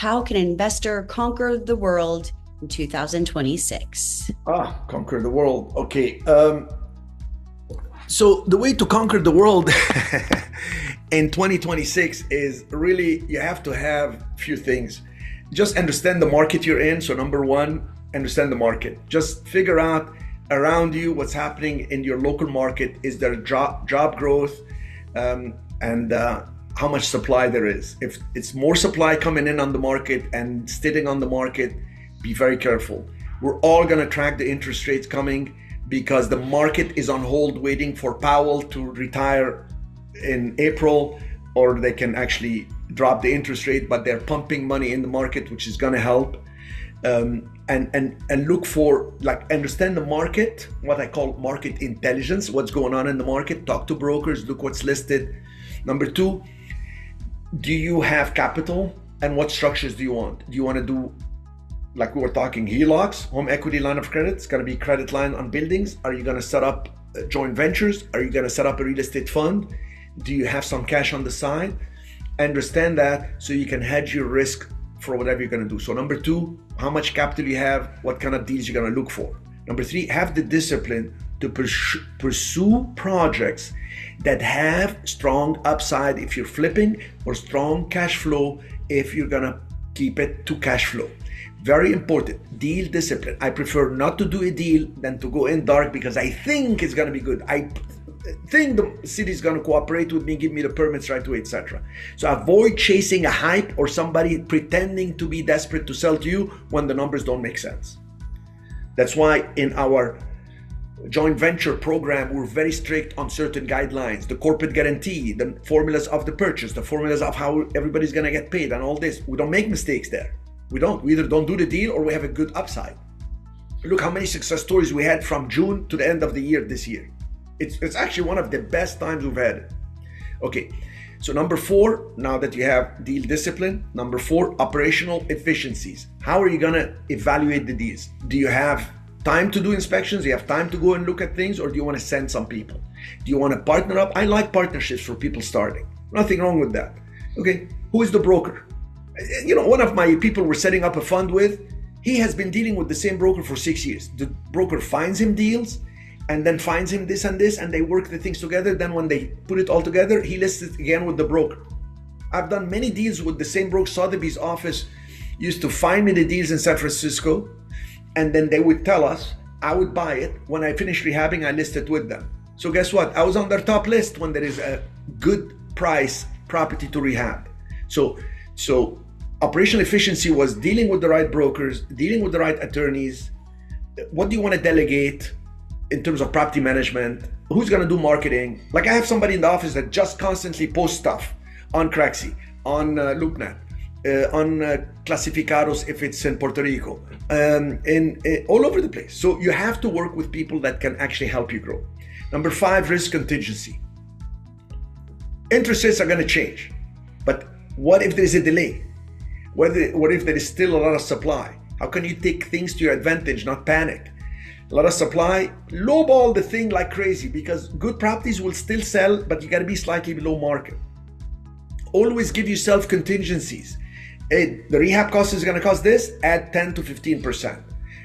how can an investor conquer the world in 2026? Conquer the world. Okay. So the way to conquer the world in 2026 is really, you have to have a few things. Just understand the market you're in. So number one, understand the market. Just figure out around you what's happening in your local market. Is there job growth, and how much supply there is? If it's more supply coming in on the market and staying on the market, be very careful. We're all going to track the interest rates coming, because the market is on hold waiting for Powell to retire in April, or they can actually drop the interest rate, but they're pumping money in the market, which is going to help. And look for, understand the market, what I call market intelligence, what's going on in the market. Talk to brokers, look what's listed. Number two, do you have capital, and what structures do you want? Do you want to do, like we were talking, HELOCs, home equity line of credit? It's going to be credit line on buildings. Are you going to set up joint ventures? Are you going to set up a real estate fund? Do you have some cash on the side? Understand that so you can hedge your risk for whatever you're going to do. So number two, how much capital you have, what kind of deals you're going to look for. Number three, have the discipline to pursue projects that have strong upside if you're flipping, or strong cash flow if you're going to keep it to cash flow. Very important. Deal discipline. I prefer not to do a deal than to go in dark because I think it's going to be good. I think the city is going to cooperate with me, give me the permits right away, etc. So avoid chasing a hype or somebody pretending to be desperate to sell to you when the numbers don't make sense. That's why in our joint venture program, we're very strict on certain guidelines, the corporate guarantee, the formulas of the purchase, the formulas of how everybody's going to get paid, and all this. We don't make mistakes there. We either don't do the deal, or we have a good upside. Look how many success stories we had from June to the end of the year this year. It's actually one of the best times we've had it. Okay, so number four, now that you have deal discipline, number four, operational efficiencies. How are you gonna evaluate the deals? Do you have time to do inspections? Do you have time to go and look at things, or do you want to send some people? Do you want to partner up? I like partnerships for people starting. Nothing wrong with that. Okay, who is the broker? One of my people we're setting up a fund with, he has been dealing with the same broker for 6 years. The broker finds him deals, and then finds him this and this, and they work the things together. Then when they put it all together, he lists it again with the broker. I've done many deals with the same broker. Sotheby's office used to find me the deals in San Francisco, and then they would tell us, I would buy it. When I finish rehabbing, I list it with them. So guess what? I was on their top list when there is a good price property to rehab. So operational efficiency was dealing with the right brokers, dealing with the right attorneys. What do you want to delegate in terms of property management? Who's going to do marketing? Like, I have somebody in the office that just constantly posts stuff on Craxi, on LoopNet, on Clasificados if it's in Puerto Rico, all over the place. So you have to work with people that can actually help you grow. Number five, risk contingency. Interest rates are going to change, but what if there's a delay? What if there is still a lot of supply? How can you take things to your advantage, not panic? A lot of supply, lowball the thing like crazy, because good properties will still sell, but you got to be slightly below market. Always give yourself contingencies. The rehab cost is going to cost this, add 10 to 15%.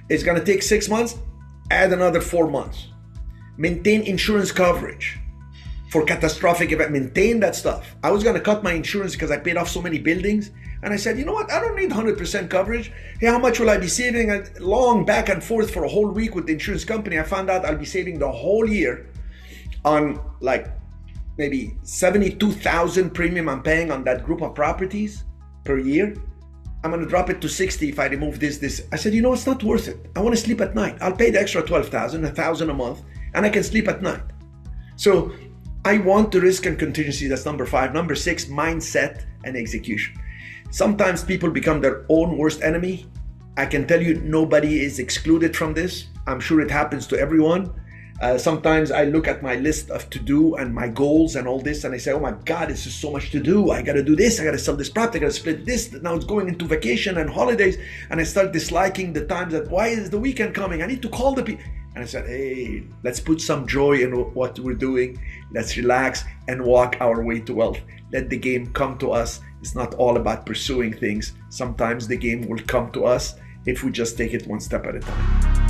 It's going to take 6 months, add another 4 months. Maintain insurance coverage for catastrophic event. Maintain that stuff. I was going to cut my insurance because I paid off so many buildings. And I said, you know what? I don't need 100% coverage. Hey, how much will I be saving? And long back and forth for a whole week with the insurance company. I found out I'll be saving the whole year on like maybe 72,000 premium I'm paying on that group of properties per year. I'm going to drop it to 60 if I remove this. I said, you know, it's not worth it. I want to sleep at night. I'll pay the extra 12,000, 1,000 a month, and I can sleep at night. So I want the risk and contingency. That's number five. Number six, mindset and execution. Sometimes people become their own worst enemy. I can tell you nobody is excluded from this. I'm sure it happens to everyone. Sometimes I look at my list of to-do and my goals and all this, and I say, oh my God, this is so much to do. I got to do this. I got to sell this property. I got to split this. Now it's going into vacation and holidays. And I start disliking the times that, why is the weekend coming? I need to call the people. And I said, hey, let's put some joy in what we're doing. Let's relax and walk our way to wealth. Let the game come to us It's not all about pursuing things. Sometimes the game will come to us if we just take it one step at a time.